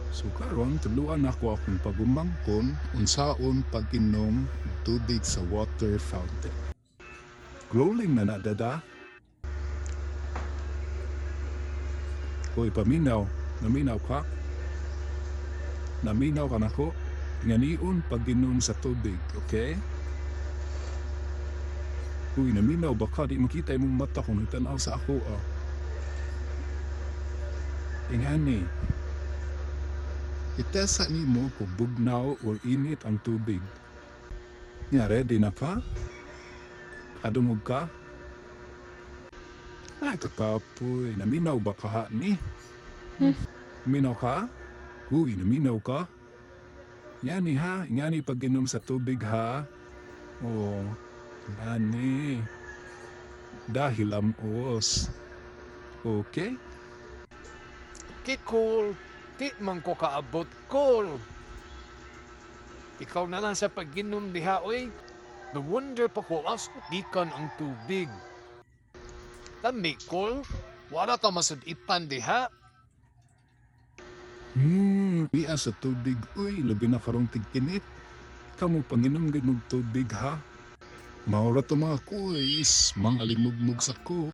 So karon tuluan ako akong pagumangkon unsaon pag-inom tubig sa water fountain. Rolling na nadada. Hoy paminaw, naminaw ka? Naminaw ka na ko? Nganiun pag-inom sa tubig, okay? Uy, naminaw baka di makita imong mata kung nagtanaw sa ako ah. Ingani. Itesa ni mo kung bugnaw o init ang tubig. Nga, ready na ka? Kadungog ka? Ay, kakapoy. Naminaw ba ka ni? Naminaw ka? Uy, naminaw ka? Yani ha, ingani pag-inom sa tubig ha? Oo, ingani. Dahil os. Okay? Ki cool, di man ko kaabot cool. Ikaw na lang sa pag-inom diha, oy. No wonder pa ko as ikan ang tubig. Tami cool, wala ka masudipan diha. Iya sa tubig. Uy, labi na karong tigkinit. Kamu panginom gid tubig ha? Maura to mga kuis, mga limugmug sa ko.